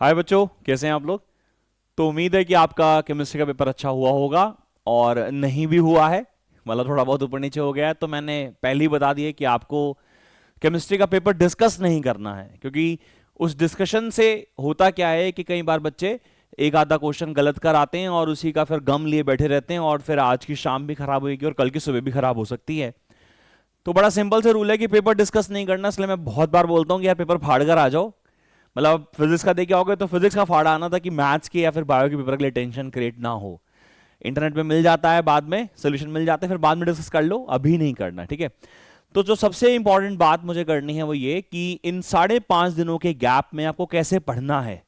हाय बच्चों, कैसे हैं आप लोग। तो उम्मीद है कि आपका केमिस्ट्री का पेपर अच्छा हुआ होगा। और नहीं भी हुआ है, मतलब थोड़ा बहुत ऊपर नीचे हो गया है, तो मैंने पहले ही बता दिया कि आपको केमिस्ट्री का पेपर डिस्कस नहीं करना है, क्योंकि उस डिस्कशन से होता क्या है कि कई बार बच्चे एक आधा क्वेश्चन गलत कर आते हैं और उसी का फिर गम लिए बैठे रहते हैं, और फिर आज की शाम भी खराब होगी और कल की सुबह भी खराब हो सकती है। तो बड़ा सिंपल से रूल है कि पेपर डिस्कस नहीं करना, इसलिए मैं बहुत बार बोलता हूँ कि यार पेपर फाड़ कर आ जाओ। मतलब फिजिक्स का देखे आओगे तो फिजिक्स का फाड़ा आना था कि मैथ्स के या फिर बायो के पेपर के लिए टेंशन क्रिएट ना हो। इंटरनेट पे मिल जाता है, बाद में सोल्यूशन मिल जाते हैं, फिर बाद में डिस्कस कर लो, अभी नहीं करना, ठीक है। तो जो सबसे इंपॉर्टेंट बात मुझे करनी है वो ये कि इन 5.5 दिनों के गैप में आपको कैसे पढ़ना है।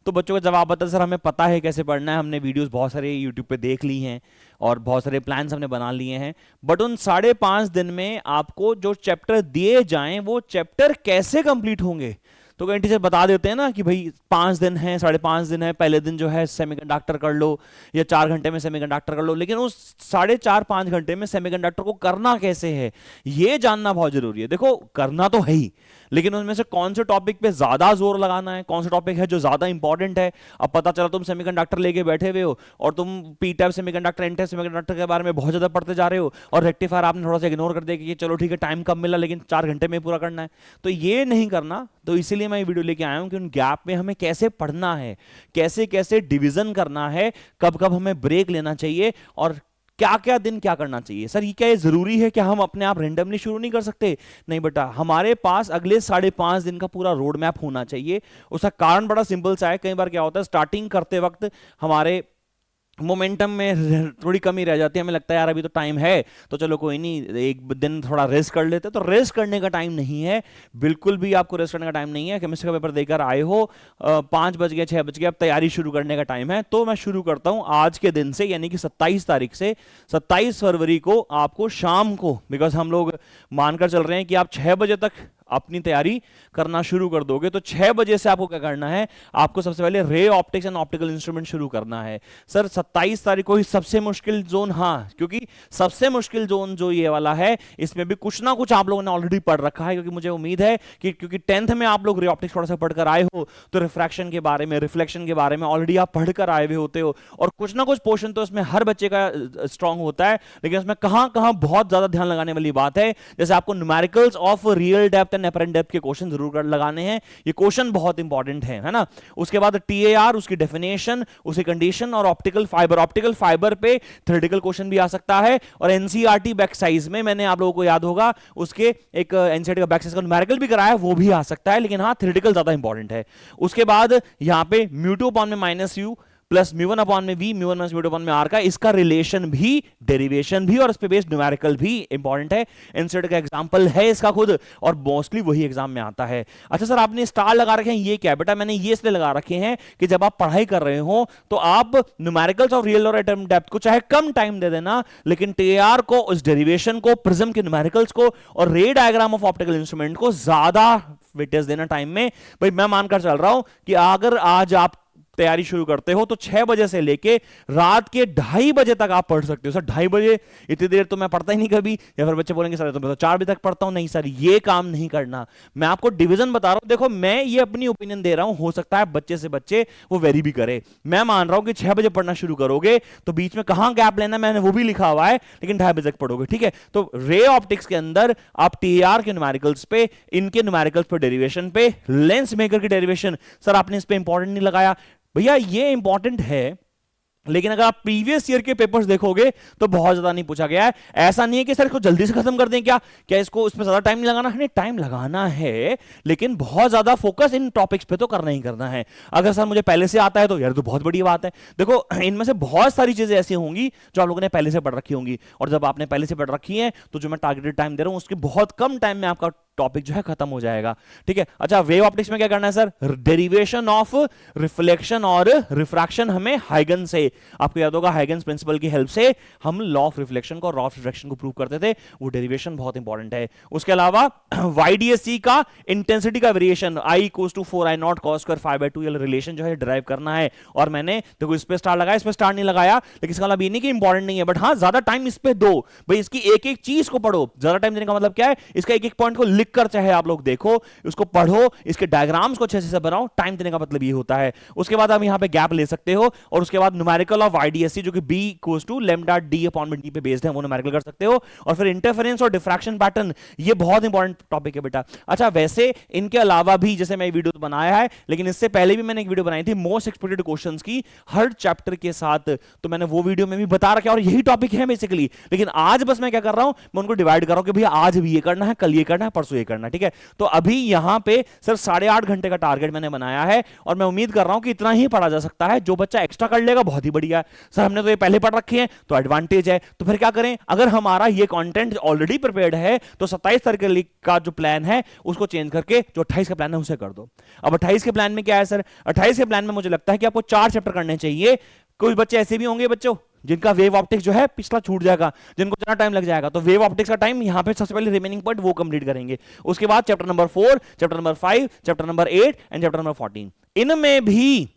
तो बच्चों का जवाब बता, सर हमें पता है कैसे पढ़ना है, हमने वीडियोस बहुत सारे यूट्यूब पे देख ली हैं और बहुत सारे प्लान्स हमने बना लिए हैं, बट उन 5.5 दिन में आपको जो चैप्टर दिए जाएं वो चैप्टर कैसे कंप्लीट होंगे। तो कई टीचर बता देते हैं ना कि भाई 5 दिन है, 5.5 दिन है, पहले दिन जो है सेमीकंडक्टर कर लो या 4 घंटे में सेमीकंडक्टर कर लो, लेकिन उस 4.5 5 घंटे में सेमीकंडक्टर को करना कैसे है ये जानना बहुत जरूरी है। देखो करना तो है ही, लेकिन उनमें से कौन से टॉपिक पे ज्यादा जोर लगाना है, कौन सा टॉपिक है जो ज्यादा इंपॉर्टेंट है। अब पता चला तुम सेमीकंडक्टर लेके बैठे हुए हो और तुम P type semiconductor N type semiconductor के बारे में बहुत ज्यादा पढ़ते जा रहे हो, और रेक्टिफायर आपने थोड़ा सा इग्नोर कर दिया कि चलो ठीक है टाइम कम मिला लेकिन 4 घंटे में पूरा करना है। तो ये नहीं करना, तो इसीलिए मैं ये वीडियो लेके आया हूं कि उन गैप में हमें कैसे पढ़ना है, कैसे कैसे डिवीजन करना है, कब कब हमें ब्रेक लेना चाहिए, और क्या क्या दिन क्या करना चाहिए। सर ये क्या ये जरूरी है कि हम अपने आप रेंडमली शुरू नहीं कर सकते? नहीं बेटा, हमारे पास अगले 5.5 दिन का पूरा रोड मैप होना चाहिए। उसका कारण बड़ा सिंपल सा है, कई बार क्या होता है स्टार्टिंग करते वक्त हमारे मोमेंटम में थोड़ी कमी रह जाती है, हमें लगता है यार अभी तो टाइम है तो चलो कोई नहीं एक दिन थोड़ा रेस्ट कर लेते, तो रेस्ट करने का टाइम नहीं है, बिल्कुल भी आपको रेस्ट करने का टाइम नहीं है। केमिस्ट्री का पेपर देकर आए हो, 5 बज गए 6 बज गए, अब तैयारी शुरू करने का टाइम है। तो मैं शुरू करता हूं आज के दिन से, यानी कि 27 तारीख से 27 फरवरी को आपको शाम को, बिकॉज हम लोग मानकर चल रहे हैं कि आप 6 बजे तक अपनी तैयारी करना शुरू कर दोगे, तो 6 बजे से आपको क्या करना है, आपको सबसे पहले ray optics and optical instrument शुरू करना है। सर 27 तारीख को ही सबसे मुश्किल जोन, हाँ क्योंकि सबसे मुश्किल जोन जो ये वाला है इसमें भी कुछ ना कुछ आप लोगों ने ऑलरेडी पढ़ रखा है, क्योंकि मुझे उम्मीद है कि क्योंकि 10th में आप लोग रे ऑप्टिक्स थोड़ा सा पढ़कर आए हो, तो रिफ्रैक्शन के बारे में रिफ्लेक्शन के बारे में ऑलरेडी आप पढ़कर आए हुए होते हो, और कुछ ना कुछ पोर्शन तो इसमें हर बच्चे का स्ट्रांग होता है, लेकिन इसमें कहां कहां बहुत ज्यादा ध्यान लगाने वाली बात है, जैसे आपको numericals of real depth and apparent depth के क्वेश्चन जरूर लगाने हैं, ये क्वेश्चन बहुत इंपॉर्टेंट है ना। उसके बाद टीएआर, उसकी डेफिनेशन, उसकी कंडीशन, और ऑप्टिकल फाइबर पे थ्योरेटिकल क्वेश्चन भी आ सकता है। और एनसीईआरटी बैक साइज में मैंने आप लोगों को याद होगा उसके एक एनसीईआरटी का बैक साइज का न्यूमेरिकल भी कराया, वो भी आ सकता है, लेकिन हाँ थ्योरेटिकल ज्यादा इंपॉर्टेंट है। उसके बाद यहां पे म्यू2 अपॉन में माइनस यू प्लस म्यू1 अपॉन में वी, म्यू1 माइनस म्यू2 अपॉन में आर का, इसका रिलेशन भी, डेरिवेशन भी, और इस पे बेस्ड न्यूमेरिकल भी इंपॉर्टेंट है। एनसीईआरटी का एग्जांपल है इसका खुद, और मोस्टली वही एग्जाम में आता है। अच्छा सर आपने स्टार लगा रखे हैं, ये क्या है बेटा? मैंने ये इसलिए लगा रखे हैं कि जब आप पढ़ाई कर रहे हो तो आप न्यूमेरिकल्स ऑफ रियल और एटम डेप्थ को चाहे कम टाइम दे देना, लेकिन टीआर को, उस डेरिवेशन को, प्रिज्म के न्यूमेरिकल्स को, और रे डायग्राम ऑफ ऑप्टिकल इंस्ट्रूमेंट को ज्यादा वेटेज देना टाइम में। भाई मैं मानकर चल रहा हूं कि अगर आज आप तैयारी शुरू करते हो तो 6 बजे से लेके रात के 2:30 बजे तक आप पढ़ सकते हो। सर 2:30 इतनी देर तो मैं पढ़ता ही नहीं कभी, या फिर बच्चे बोलेंगे सर तो 4 बजे तक पढ़ता हूं। नहीं सर, ये काम नहीं करना, मैं आपको डिवीजन बता रहा हूं। देखो मैं ये अपनी ओपिनियन दे रहा हूं, हो सकता है बच्चे से बच्चे वो वेरी भी करे। मैं मान रहा हूं कि 6 बजे पढ़ना शुरू करोगे तो बीच में कहां गैप लेना मैंने वो भी लिखा हुआ है, लेकिन 2:30 बजे तक पढ़ोगे, ठीक है। तो रे ऑप्टिक्स के अंदर आप टीआर के न्यूमेरिकल्स पे, इनके न्यूमेरिकल्स पे, डेरिवेशन पे, लेंस मेकर की डेरिवेशन, सर आपने इस पे इंपॉर्टेंट नहीं लगाया। भैया ये इंपॉर्टेंट है, लेकिन अगर आप प्रीवियस ईयर के पेपर्स देखोगे तो बहुत ज्यादा नहीं पूछा गया है। ऐसा नहीं है कि सर इसको जल्दी से खत्म कर दें, क्या क्या इसको उसमें ज्यादा टाइम नहीं लगाना है? नहीं, टाइम लगाना है, लेकिन बहुत ज्यादा फोकस इन टॉपिक्स पे तो करना ही करना है। अगर सर मुझे पहले से आता है तो यार तो बहुत बड़ी बात है। देखो इनमें से बहुत सारी चीजें ऐसी होंगी जो आप लोगों ने पहले से पढ़ रखी होंगी, और जब आपने पहले से पढ़ रखी है तो जो मैं टारगेटेड टाइम दे रहा हूं उसके बहुत कम टाइम में आपका टॉपिक जो है खत्म हो जाएगा, ठीक है। अच्छा वेव ऑप्टिक्स में क्या करना है सर? डेरिवेशन ऑफ रिफ्लेक्शन और रिफ्रैक्शन हमें हाइगन से, आपको याद होगा हाइगन्स प्रिंसिपल की हेल्प से हम लॉ ऑफ रिफ्लेक्शन को और लॉ ऑफ रिफ्रैक्शन को प्रूव करते थे, वो डेरिवेशन बहुत इंपॉर्टेंट है। उसके अलावा वाईडीएससी का इंटेंसिटी का variation I equals to 4I0 cos square 5/2 ये रिलेशन जो है ड्राइव करना है, और मैंने देखो इस पे स्टार लगाया, इस पे स्टार नहीं लगाया, लेकिन इसका मतलब ये नहीं कि इंपॉर्टेंट नहीं है, बट हाँ ज्यादा टाइम इस पे दो भाई, इसकी एक एक चीज को पढ़ो। ज्यादा टाइम देने का मतलब क्या है? इसका एक एक पॉइंट को लिख कर चाहे आप लोग देखो, उसको पढ़ो, इसके डायग्राम्स को अच्छे से बनाओ, टाइम देने का मतलब ये होता है। उसके बाद आप यहां पे गैप ले सकते हो, और उसके बाद न्यूमेरिकल ऑफ आईडीएससी जो कि b equals to lambda d upon D पे बेस्ड है, वो न्यूमेरिकल कर सकते हो। और फिर इंटरफेरेंस और डिफ्रैक्शन पैटर्न, ये बहुत इंपॉर्टेंट टॉपिक है बेटा। अच्छा, वैसे इनके अलावा भी जैसे मैं वीडियो तो बनाया है, लेकिन इससे पहले भी मैंने एक वीडियो बनाई थी मोस्ट एक्सपेक्टेड क्वेश्चंस की हर चैप्टर के साथ, तो मैंने वो वीडियो में भी बता रखा है, और यही टॉपिक है बेसिकली। लेकिन आज बस मैं क्या कर रहा हूं, मैं उनको डिवाइड कर रहा हूं कि भैया आज भी ये करना है, कल ये करना है, परसों ये करना है, ठीक है। तो अभी यहां पे सिर्फ 8.5 घंटे का टारगेट मैंने बनाया है, और मैं उम्मीद कर रहा हूं कि इतना ही पढ़ा जा सकता है। जो बच्चा एक्स्ट्रा कर लेगा बहुत ही बढ़िया है। सर हमने तो ये पहले पढ़ रखे हैं, तो एडवांटेज है। तो फिर क्या करें, अगर हमारा ये कंटेंट ऑलरेडी प्रिपेयर्ड है, तो 27 तारीख का जो प्लान है उसको चेंज करके जो 28 का प्लान है उसे कर दो। अब 28 के प्लान में क्या है सर, 28 के प्लान में मुझे लगता है कि आपको 4 चैप्टर करने चाहिए। कुछ बच्चे ऐसे भी होंगे बच्चों जिनका वेव ऑप्टिक्स जो है पिछला छूट जाएगा, जिनको ज्यादा टाइम लग जाएगा, तो वेव ऑप्टिक्स का टाइम यहां पे सबसे पहले रिमेनिंग पॉइंट वो कंप्लीट करेंगे। उसके बाद chapter number 4, chapter number 5, chapter number 8 and chapter number 14। इनमें भी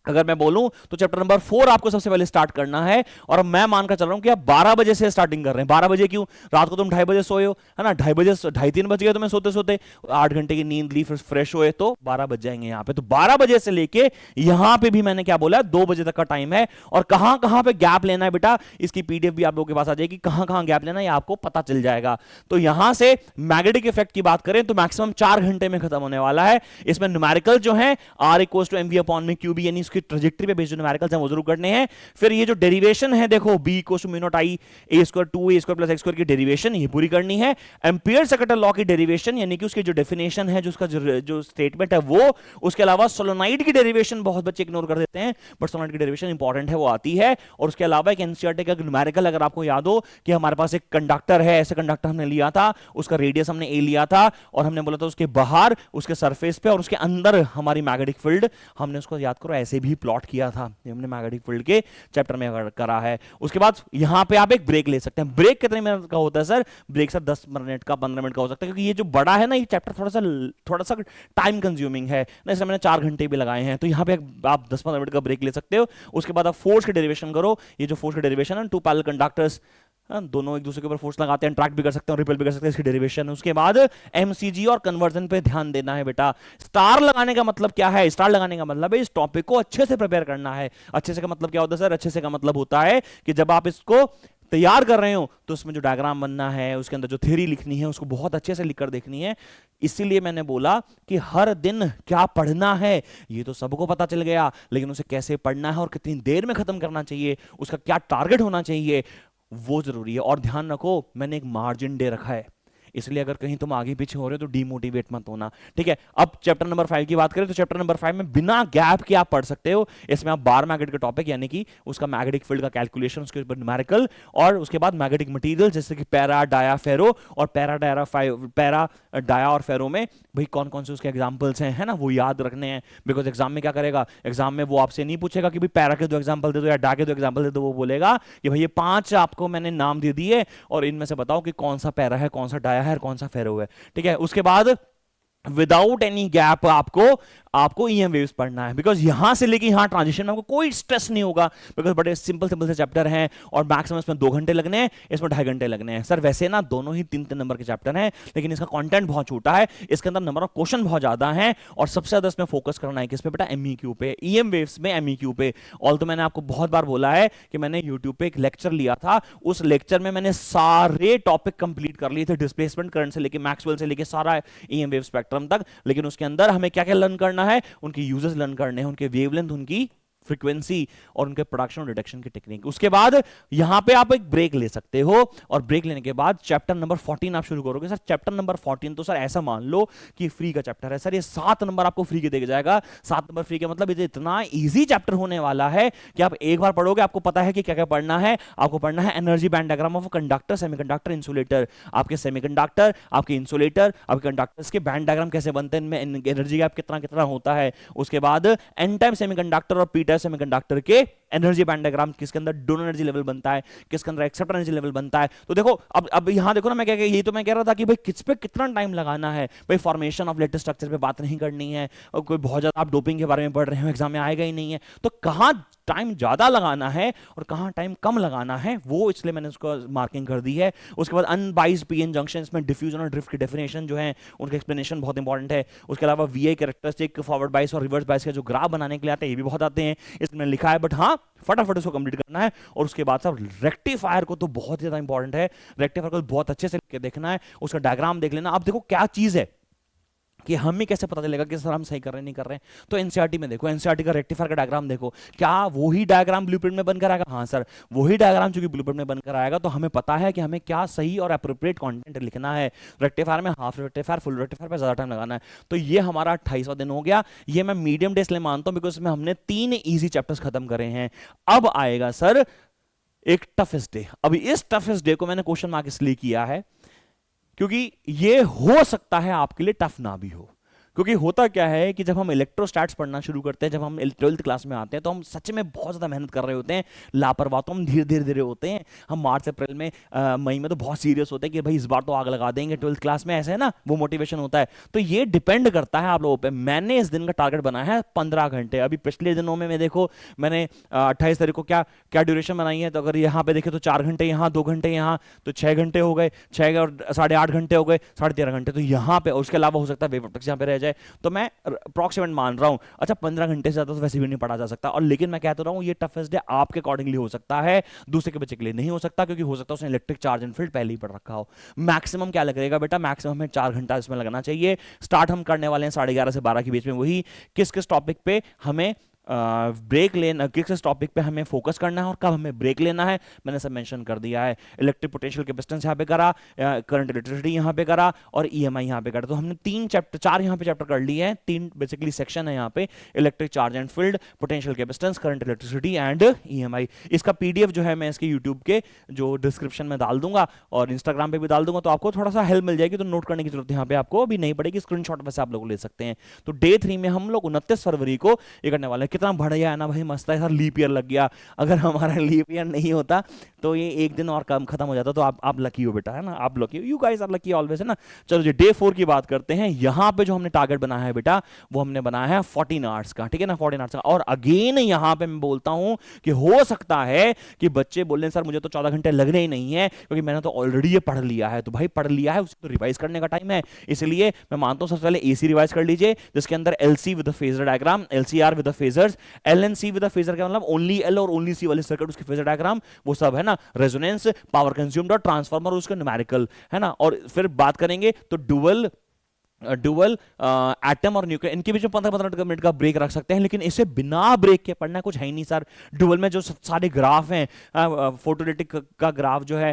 अगर मैं बोलूं तो चैप्टर नंबर 4 आपको सबसे पहले स्टार्ट करना है, और अब मैं मानकर चल रहा हूं कि आप 12 बजे से स्टार्टिंग कर रहे हैं। 12 बजे क्यों, रात को तुम 2:30 बजे सोए हो, है ना, 2:30 बजे 2:30-3 बज गए तुम्हें सोते सोते, 8 घंटे की नींद ली, फिर फ्रेश हुए, तो 12 बज जाएंगे यहाँ पे। तो 12 बजे से लेके यहाँ पे भी मैंने क्या बोला, 2 बजे तक का टाइम है। और कहां कहां पे गैप लेना है बेटा, इसकी पीडीएफ भी आप लोगों के पास आ जाएगी, कहां कहां गैप लेना है ये आपको पता चल जाएगा। तो यहां से मैग्नेटिक इफेक्ट की बात करें तो मैक्सिमम 4 घंटे में खत्म होने वाला है। इसमें न्यूमेरिकल जो है r equals to mv upon में क्यूबी, यानी उसकी ट्रैजेक्टरी पे बेस्ड न्यूमेरिकल्स हैं वो जरूर करने हैं। फिर ये जो डेरिवेशन है देखो, b equals to mu naught i a square 2a square plus x square की डेरिवेशन ये पूरी करनी है। एम्पियर सेकेंडल लॉ की डेरिवेशन, यानी कि उसकी जो डेफिनेशन है, जो उसका जो स्टेटमेंट है वो, उसके अलावा सोलोनाइड की डेरिवेशन बहुत बच्चे इग्नोर कर देते हैं, बट सोलोनाइड की डेरिवेशन इंपॉर्टेंट है, वो आती है। और उसके अलावा एक एनसीईआरटी का न्यूमेरिकल, अगर आपको याद हो कि हमारे पास एक कंडक्टर है, ऐसे कंडक्टर हमने लिया था, उसका रेडियस हमने a लिया था, और हमने बोला था उसके बाहर, उसके सरफेस पे और उसके अंदर हमारी मैग्नेटिक फील्ड, हमने उसको याद करो ऐसे भी प्लॉट किया था, हमने मैग्नेटिक फील्ड के चैप्टर में करा है। उसके बाद यहां पे आप एक ब्रेक ले सकते हैं। ब्रेक कितने मिनट का होता है सर, ब्रेक सर 10 मिनट का, 15 मिनट का हो सकता है, क्योंकि ये जो बड़ा है ना, ये चैप्टर थोड़ा सा टाइम कंज्यूमिंग है ना, इसलिए मैंने 4 घंटे भी लगाए हैं। तो यहां पे आप 10-15 मिनट का ब्रेक ले सकते हो। उसके बाद आप फोर्स की डेरिवेशन करो। ये जो फोर्स की डेरिवेशन है, 2 पैरेलल कंडक्टर्स दोनों एक दूसरे के ऊपर फोर्स लगाते हैं, इंटरैक्ट भी कर सकते हैं और रिपेल भी कर सकते हैं, इसकी डेरिवेशन। उसके बाद एमसीजी और कन्वर्जन पे ध्यान देना है बेटा। स्टार लगाने का मतलब क्या है, स्टार लगाने का मतलब है इस टॉपिक को अच्छे से प्रिपेयर करना है। अच्छे से का मतलब क्या होता है सर, अच्छे से का मतलब होता है कि जब आप इसको तैयार कर रहे हो तो उसमें जो डायग्राम बनना है, उसके अंदर जो थ्योरी लिखनी है, उसको बहुत अच्छे से लिखकर देखनी है। इसीलिए मैंने बोला कि हर दिन क्या पढ़ना है ये तो सबको पता चल गया, लेकिन उसे कैसे पढ़ना है और कितनी देर में खत्म करना चाहिए, उसका क्या टारगेट होना चाहिए, वो जरूरी है। और ध्यान रखो, मैंने एक मार्जिन दे रखा है, इसलिए अगर कहीं तुम आगे पीछे हो रहे हो तो डीमोटिवेट मत होना, ठीक है। अब चैप्टर नंबर 5 की बात करें तो चैप्टर नंबर 5 में बिना गैप के आप पढ़ सकते हो। इसमें आप बार मैग्नेट के टॉपिक, यानी कि उसका मैग्नेटिक फील्ड का कैलकुलेशन, उसके ऊपर न्यूमेरिकल, और उसके बाद मैग्नेटिक मटेरियल जैसे कि पैरा, डाया, फेरो, और पैरा डाया और फेरो में भाई कौन कौन से उसके एग्जाम्पल्स हैं, है ना, वो याद रखने हैं। बिकॉज एग्जाम में क्या करेगा, एग्जाम में वो आपसे नहीं पूछेगा कि भाई पैरा के 2 एग्जाम्पल दे दो या डा के 2 एग्जाम्पल दे दो, वो बोलेगा कि भाई ये 5 आपको मैंने नाम दे दिए और इनमें से बताओ कि कौन सा पैरा है, कौन सा डाया है और कौन सा फेरो है, ठीक है। उसके बाद विदाउट एनी गैप आपको ईएम वेव्स पढ़ना है, बिकॉज यहां से लेके यहां ट्रांजिशन में आपको कोई स्ट्रेस नहीं होगा, बिकॉज बड़े सिंपल से चैप्टर हैं और मैक्सिमम इसमें 2 घंटे लगने हैं, इसमें 2.5 घंटे लगने हैं। सर वैसे ना दोनों ही 3-3 नंबर के चैप्टर हैं, लेकिन इसका कंटेंट बहुत छोटा है, इसके अंदर नंबर ऑफ क्वेश्चन बहुत ज्यादा है, और सबसे ज्यादा इसमें फोकस करना है किस पे बेटा, एमईक्यू पे, ईएम वेव्स में एमईक्यू पे। ऑल तो मैंने आपको बहुत बार बोला है कि मैंने यूट्यूब पे एक लेक्चर लिया था, उस लेक्चर में मैंने सारे टॉपिक कंप्लीट कर लिए थे, डिस्प्लेसमेंट करंट से लेके मैक्सवेल से लेके सारा ईएम वेव स्पेक्ट्रम तक। लेकिन उसके अंदर हमें क्या क्या लर्न करना है, उनकी यूजेस लर्न करने हैं, उनके वेवलेंथ, उनकी फ्रीक्वेंसी और उनके प्रोडक्शन और डिटेक्शन की टेक्निक। उसके बाद यहां पे आप एक ब्रेक ले सकते हो, और ब्रेक लेने के बाद चैप्टर नंबर 14 आप शुरू करोगे। सर चैप्टर नंबर 14 तो सर ऐसा मान लो कि फ्री का चैप्टर है सर, ये 7 नंबर आपको फ्री के देके जाएगा। 7 नंबर फ्री के मतलब ये इतना इजी चैप्टर होने वाला है कि आप एक बार पढ़ोगे आपको पता है कि क्या क्या पढ़ना है। आपको पढ़ना है energy band diagram of conductor, semiconductor, insulator. आपके सेमीकंडक्टर, आपके इंसुलेटर, आपके कंडक्टर्स के बैंड डायग्राम कैसे बनते हैं, इनमें एनर्जी गैप कितना कितना होता है। उसके बाद एन टाइप सेमीकंडक्टर और पी टाइप सेमीकंडक्टर के एनर्जी बैंड डायग्राम, किसके अंदर डोनर एनर्जी लेवल बनता है, किसके अंदर एक्सेप्टर एनर्जी लेवल बनता है। तो देखो अब यहां देखो ना, मैं क्या यही तो मैं कह रहा था कि भाई किस पे कितना टाइम लगाना है। भाई फॉर्मेशन ऑफ लेटेस्ट स्ट्रक्चर पे बात नहीं करनी है, और कोई बहुत ज्यादा आप डोपिंग के बारे में पढ़ रहे हो, एग्जाम में आएगा ही नहीं है, तो कहां टाइम ज्यादा लगाना है और कहां टाइम कम लगाना है, वो इसलिए मैंने उसको मार्किंग कर दी है। उसके बाद अनबाइज्ड पीएन जंक्शन में डिफ्यूजन और ड्रिफ्ट की डेफिनेशन जो है, उनका एक्सप्लेनेशन बहुत इंपॉर्टेंट है। उसके अलावा वीआई कैरेक्टरिस्टिक, फॉरवर्ड बाइस और रिवर्स बाइस के जो ग्राफ बनाने के लिए आते हैं, ये भी बहुत आते हैं, इसमें लिखा है। बट हाँ, फटाफट उसको कंप्लीट करना है। और उसके बाद सब रेक्टिफायर को तो बहुत ज्यादा इंपॉर्टेंट है, रेक्टिफायर को बहुत अच्छे से देखना है, उसका डायग्राम देख लेना। अब देखो क्या चीज है कि हमें कैसे पता चलेगा कि सर हम सही कर रहे हैं नहीं कर रहे हैं। तो एनसीईआरटी में देखो, एनसीईआरटी का रेक्टिफायर का डायग्राम देखो, क्या वही डायग्राम ब्लूप्रिंट में बनकर आएगा? हाँ सर, वही डायग्राम जो कि ब्लूप्रिंट में बनकर आएगा। तो हमें पता है कि हमें क्या सही और एप्रोप्रिएट कंटेंट लिखना है। रेक्टिफायर में हाफ रेक्टिफायर, फुल रेक्टिफायर पर ज्यादा टाइम लगाना है। तो ये हमारा 28वां दिन हो गया। ये मैं मीडियम डे इसलिए मानता हूं बिकॉज इसमें हमने 3 ईजी चैप्टर्स खत्म करे हैं। अब आएगा सर एक टफेस्ट डे। अभी इस टफेस्ट डे को मैंने क्वेश्चन मार्क इसलिए किया है क्योंकि ये हो सकता है आपके लिए टफ ना भी हो। क्योंकि होता क्या है कि जब हम इलेक्ट्रोस्टैट्स पढ़ना शुरू करते हैं, जब हम 12th क्लास में आते हैं, तो हम सच में बहुत ज़्यादा मेहनत कर रहे होते हैं, लापरवाह तो हम धीरे धीरे धीरे होते हैं। हम मार्च अप्रैल में मई में तो बहुत सीरियस होते हैं कि भाई इस बार तो आग लगा देंगे 12th क्लास में, ऐसे है ना, वो मोटिवेशन होता है। तो ये डिपेंड करता है आप लोगों पर। मैंने इस दिन का टारगेट बनाया है 15 घंटे। अभी पिछले दिनों में मैं देखो, मैंने 28 तारीख को क्या क्या ड्यूरेशन बनाई है, तो अगर यहाँ पे देखे तो 4 घंटे यहाँ, 2 घंटे यहाँ, तो 6 घंटे हो गए, 6 और 8.5 घंटे हो गए, 13.5 घंटे तो यहाँ पे। उसके अलावा हो सकता है वेव ऑप्टिक्स यहाँ पे रह जाए, तो मैं अप्रॉक्सीमेट मान रहा हूं। अच्छा, 15 घंटे से ज्यादा तो वैसे भी नहीं पढ़ा जा सकता। और लेकिन मैं कहता रहा हूं, ये टफेस्ट डे आपके अकॉर्डिंगली हो सकता है, दूसरे के बच्चे के लिए नहीं हो सकता, क्योंकि हो सकता है उसने इलेक्ट्रिक चार्ज एंड फील्ड पहले ही पढ़ रखा हो। मैक्सिमम क्या लगेगा बेटा? मैक्सिमम हमें 4 घंटा इसमें लगना चाहिए। स्टार्ट हम करने वाले हैं 11:30 से 12 के बीच में। वही किस किस टॉपिक पे हमें ब्रेक लेना, किस टॉपिक पे हमें फोकस करना है और कब हमें ब्रेक लेना है, मैंने सब मेंशन कर दिया है। इलेक्ट्रिक पोटेंशियल कैपेसिटेंस यहाँ पे करा, करंट इलेक्ट्रिसिटी यहाँ पे करा, और ईएमआई यहाँ पे करा। तो हमने 4 यहाँ पे चैप्टर कर लिए हैं। 3 बेसिकली सेक्शन है यहाँ पे, electric charge and field, potential capacitance, current electricity and EMI. इसका पीडीएफ जो है मैं इसके यूट्यूब के जो डिस्क्रिप्शन में डाल दूंगा और इंस्टाग्राम पे भी डाल दूंगा, तो आपको थोड़ा सा हेल्प मिल जाएगी। तो नोट करने की जरूरत यहाँ पे आपको अभी नहीं पड़ेगी, स्क्रीनशॉट वैसे आप लोग ले सकते हैं। तो डे 3 में हम लोग 29 फरवरी को ये करने वाले हैं। कितना बढ़िया है ना भाई, मस्त है सर। लीप ईयर लग गया। अगर हमारा लीप ईयर नहीं होता तो ये एक दिन और कम खत्म हो जाता। तो आप लकी हो बेटा, है ना, आप लकी हो, you guys are lucky always, है ना। चलो जी, डे 4 की बात करते हैं। यहां पे जो हमने टारगेट बनाया है बेटा, वो हमने बनाया है 14 आवर्स का, ठीक है ना, 14 आवर्स का। और अगेन यहां पे मैं बोलता हूं कि हो सकता है कि बच्चे बोले सर मुझे तो 14 घंटे लगने ही नहीं है, क्योंकि मैंने तो ऑलरेडी ये पढ़ लिया है। तो भाई पढ़ लिया है, उसे तो रिवाइज करने का टाइम है। इसलिए मैं मानता हूं सबसे पहले एसी रिवाइज कर लीजिए, जिसके अंदर LC with phasor diagram, LCR with phasors, LNC with phasor का मतलब ओनली एल और ओनली सी वाले सर्किट, उसके फेजर डायग्राम, वो सब है ना, रेजोनेंस, पावर कंज्यूम्ड और ट्रांसफार्मर, उसका न्यूमेरिकल, है ना। और फिर बात करेंगे तो डुअल एटम और न्यूक्लियर, इनके बीच में 15-15 मिनट का ब्रेक रख सकते हैं। लेकिन इसे बिना ब्रेक के पढ़ना कुछ है ही नहीं सर। डुअल में जो सारे ग्राफ हैं, फोटोलिटिक का ग्राफ जो है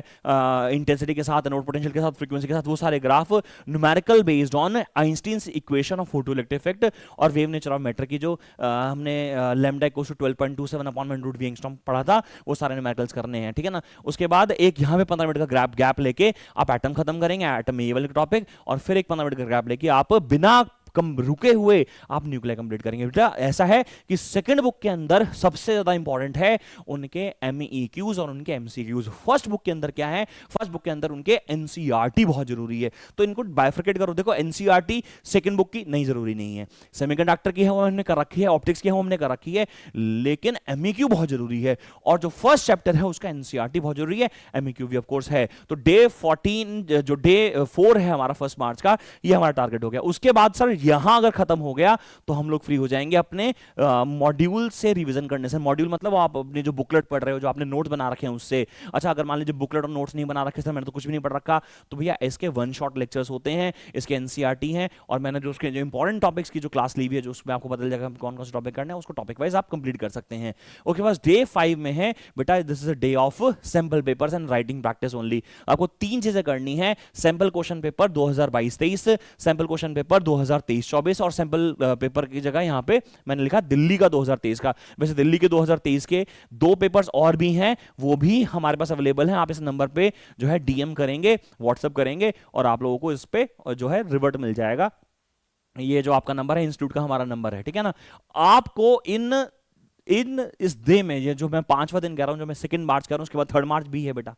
इंटेंसिटी के साथ, नोड पोटेंशियल के साथ, फ्रीक्वेंसी के साथ, वो सारे graph numerical based on Einstein's equation of photoelectric effect और वेव नेचर ऑफ मैटर की जो हमने lambda equals to 12.27/√v angstrom पढ़ा था, वो सारे न्यूमेरिकल्स करने हैं, ठीक है ना। उसके बाद एक यहाँ पे 15 मिनट का गैप लेके आप एटम खत्म करेंगे, एटम में ये वाले टॉपिक, और फिर एक 15 मिनट का गैप कि आप बिना कम रुके हुए आप न्यूक्लियर कंप्लीट करेंगे। बेटा ऐसा है कि सेकंड बुक के अंदर सबसे ज्यादा इंपॉर्टेंट है उनके एमईक्यूज और उनके एमसीक्यूज। फर्स्ट बुक के अंदर क्या है? फर्स्ट बुक के अंदर उनके एनसीईआरटी बहुत जरूरी है। तो इनको बाइफरकेट करो। देखो एनसीईआरटी सेकंड बुक की नहीं जरूरी नहीं है, सेमीकंडक्टर की है वो हमने कर रखी है, ऑप्टिक्स की है वो हमने कर रखी है, लेकिन एमईक्यू बहुत जरूरी है। और जो फर्स्ट चैप्टर है उसका एनसीईआरटी बहुत जरूरी है, एमईक्यू भी ऑफ कोर्स है। तो डे 14 जो डे 4 है हमारा 1 मार्च का, ये हमारा टारगेट हो गया। उसके बाद सर यहां अगर खत्म हो गया तो हम लोग फ्री हो जाएंगे अपने मॉड्यूल से रिवीजन करने से। मॉड्यूल मतलब आप अपने जो बुकलेट पढ़ रहे हो, जो आपने नोट्स बना रखे हैं उससे। अच्छा, अगर मान लीजिए बुकलेट और नोट्स नहीं बना रखे सर, मैंने तो कुछ भी नहीं पढ़ रखा, तो भैया इसके 1 शॉट लेक्चर्स होते हैं, इसके एनसीईआरटी हैं, और मैंने जो उसके जो इंपॉर्टेंट टॉपिक्स की जो क्लास ली हुई है, जो उसमें आपको पता चल जाएगा कौन कौन से टॉपिक करना है, उसको टॉपिक वाइज आप कंप्लीट कर सकते हैं। ओके, बस डे 5 में है बेटा, this is a day of sample papers and writing practice only. आपको 3 चीजें करनी है: sample question paper 2022-23, sample question paper 2023-24, और सैंपल पेपर की जगह यहां पे मैंने लिखा दिल्ली का 2023 का। वैसे दिल्ली के 2023 के 2 पेपर्स और भी हैं, वो भी हमारे पास अवेलेबल हैं। आप इस नंबर पे जो है डीएम करेंगे, व्हाट्सएप करेंगे, और आप लोगों को इस पे जो है रिवर्ट मिल जाएगा। ये जो आपका नंबर है इंस्टीट्यूट का हमारा नंबर है, ठीक है ना। आपको इन इन इस डे में, ये जो मैं 5वां दिन कह रहा हूं, जो मैं 2 मार्च कह रहा हूं, उसके बाद 3 मार्च भी है बेटा,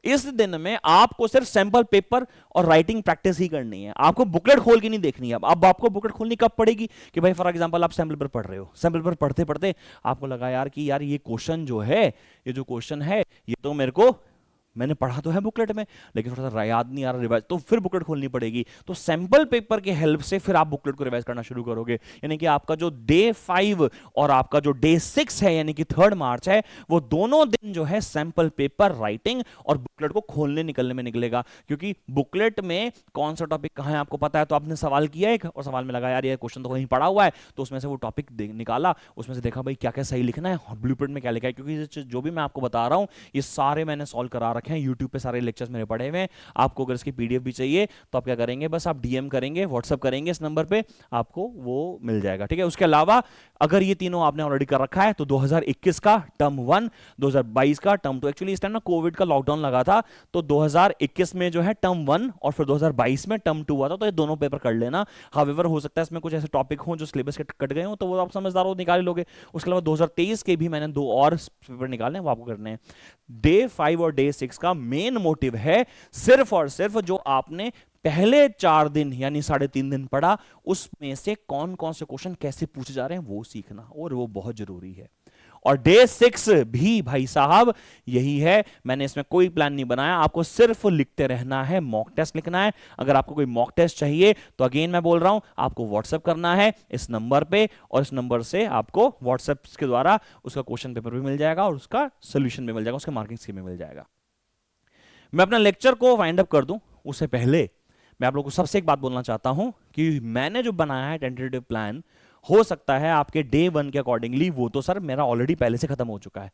इस दिन में आपको सिर्फ सैंपल पेपर और राइटिंग प्रैक्टिस ही करनी है, आपको बुकलेट खोल के नहीं देखनी है। अब आपको बुकलेट खोलनी कब पड़ेगी कि भाई फॉर एग्जांपल आप सैंपल पेपर पढ़ रहे हो, सैंपल पेपर पढ़ते पढ़ते आपको लगा यार कि यार ये क्वेश्चन जो है, ये जो क्वेश्चन है ये तो मेरे को, मैंने पढ़ा तो है बुकलेट में लेकिन थोड़ा सा याद नहीं आ रहा, रिवाइज, तो फिर बुकलेट खोलनी पड़ेगी। तो सैंपल पेपर की हेल्प से फिर आप बुकलेट को रिवाइज करना शुरू करोगे। यानी कि आपका जो डे 5 और आपका जो डे 6 है, यानी कि 3 मार्च है, वो दोनों दिन जो है सैंपल पेपर, राइटिंग और बुकलेट को खोलने निकलने में निकलेगा। क्योंकि बुकलेट में कौन सा टॉपिक कहां है आपको पता है, तो आपने सवाल किया एक और सवाल में लगा यार ये क्वेश्चन तो कहीं पड़ा हुआ है, तो उसमें से वो टॉपिक निकाला, उसमें से देखा भाई क्या क्या सही लिखना है और ब्लूप्रिंट में क्या लिखा है। क्योंकि जो भी मैं आपको बता रहा हूं ये सारे मैंने सॉल्व करा रखे हैं, यूट्यूब पे सारे लेक्चर्स मेरे पड़े हुए हैं। आपको अगर इसकी पीडीएफ भी चाहिए तो आप क्या करेंगे, बस आप डीएम करेंगे, व्हाट्सएप करेंगे इस नंबर पे, आपको वो मिल जाएगा। ठीक है, उसके अलावा अगर ये तीनों आपने ऑलरेडी कर रखा है तो 2021 का टर्म 1, 2022 का टर्म 2, एक्चुअली इस टाइम ना कोविड का लॉकडाउन लगा था, तो 2021 में जो है टर्म 1 और फिर 2022 में टर्म 2 हुआ था, तो ये दोनों पेपर कर लेना। हावेवर हो सकता है इसमें कुछ ऐसे टॉपिक हो जो सिलेबस के कट गए हो, तो वो आप समझदार हो निकाल लोगे। उसके अलावा 2023 के भी मैंने 2 और पेपर निकालने हैं, वो आपको करने हैं। डे 5 और डे 6 का मेन मोटिव है सिर्फ और सिर्फ जो आपने पहले 4 दिन यानी 3.5 दिन पढ़ा, उसमें से कौन कौन से क्वेश्चन कैसे पूछे जा रहे हैं वो सीखना, और वो बहुत जरूरी है। और डे 6 भी भाई साहब यही है, मैंने इसमें कोई प्लान नहीं बनाया, आपको सिर्फ लिखते रहना है, मॉक टेस्ट लिखना है। अगर आपको कोई मॉक टेस्ट चाहिए तो अगेन मैं बोल रहा हूं, आपको व्हाट्सएप करना है इस नंबर पे, और इस नंबर से आपको व्हाट्सएप के द्वारा उसका क्वेश्चन पेपर भी मिल जाएगा और उसका सोल्यूशन भी मिल जाएगा, उसका मार्किंग स्कीम भी मिल जाएगा। मैं अपना लेक्चर को वाइंड अप कर दूं उससे पहले मैं आप लोगों को सबसे एक बात बोलना चाहता हूं कि मैंने जो बनाया है टेंटेटिव प्लान, हो सकता है आपके डे 1 के अकॉर्डिंगली वो तो सर मेरा ऑलरेडी पहले से खत्म हो चुका है,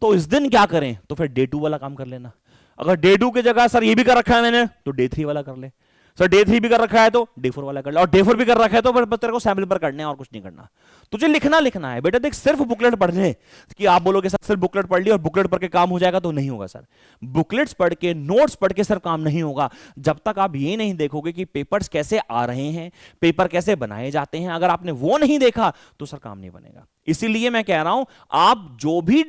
तो इस दिन क्या करें, तो फिर डे 2 वाला काम कर लेना। अगर डे 2 की जगह सर ये भी कर रखा है मैंने, तो डे 3 वाला कर ले। सर डे 3 भी कर रखा है तो डे 4 वाला कर ले, और डे 4 भी कर रखा है तो फिर तेरे को सैंपल पर करने हैं और कुछ नहीं करना। तुझे लिखना है बेटा, देख सिर्फ बुकलेट पढ़ने कि आप बोलोगे सर सिर्फ बुकलेट पढ़ ली और बुकलेट पढ़ के काम हो जाएगा, तो नहीं होगा सर। बुकलेट्स पढ़ के, नोट्स पढ़ के सर काम नहीं होगा जब तक आप ये नहीं देखोगे कि पेपर्स कैसे आ रहे हैं, पेपर कैसे बनाए जाते हैं। अगर आपने वो नहीं देखा तो सर काम नहीं बनेगा। इसीलिए मैं कह रहा हूं, आप जो भी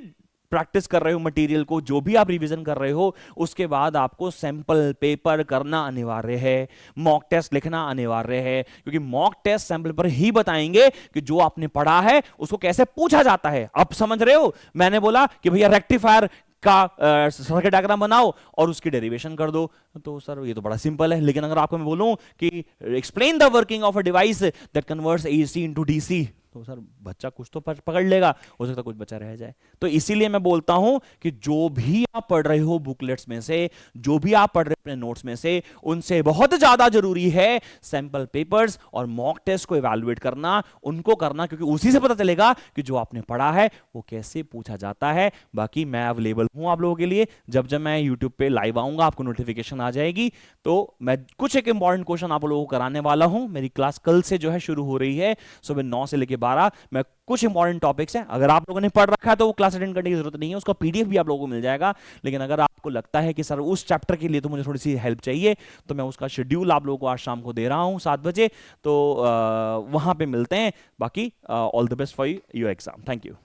प्रैक्टिस कर रहे हो मटेरियल को, जो भी आप रिवीजन कर रहे हो, उसके बाद आपको सैंपल पेपर करना अनिवार्य है, मॉक टेस्ट लिखना अनिवार्य है, क्योंकि मॉक टेस्ट सैंपल पर ही बताएंगे कि जो आपने पढ़ा है उसको कैसे पूछा जाता है। आप समझ रहे हो, मैंने बोला कि भैया रेक्टिफायर का सर्किट डायग्राम बनाओ और उसकी डेरिवेशन कर दो, तो सर ये तो बड़ा सिंपल है। लेकिन अगर आपको मैं बोलूं कि explain the working of a device that converts AC into DC, तो सर बच्चा कुछ तो पकड़ लेगा, हो सकता कुछ बच्चा रह जाए। तो इसीलिए मैं बोलता हूं कि जो भी आप पढ़ रहे हो बुकलेट्स में से, जो भी आप पढ़ रहे हो अपने नोट्स में से, उनसे बहुत ज्यादा जरूरी है सैंपल पेपर्स और मॉक टेस्ट को इवैल्यूएट करना, उनको करना, क्योंकि उसी से पता चलेगा कि जो आपने पढ़ा है वो कैसे पूछा जाता है। बाकी मैं अवेलेबल हूं आप लोगों के लिए, जब जब मैं यूट्यूब पे लाइव आऊंगा आपको नोटिफिकेशन आ जाएगी। तो मैं कुछ एक इंपॉर्टेंट क्वेश्चन आप लोगों को कराने वाला हूं। मेरी क्लास कल से जो है शुरू हो रही है, सुबह 9 से लेकर 12। मैं कुछ इंपॉर्टेंट टॉपिक्स हैं, अगर आप लोगों ने पढ़ रखा है तो वो क्लास अटेंड करने की जरूरत नहीं है, उसका पीडीएफ भी आप लोगों को मिल जाएगा। लेकिन अगर आपको लगता है कि सर उस चैप्टर के लिए तो मुझे थोड़ी सी हेल्प चाहिए, तो मैं उसका शेड्यूल आप लोगों को आज शाम को दे रहा हूं 7 बजे, तो वहां पे मिलते हैं। बाकी all the best for your exam. Thank you.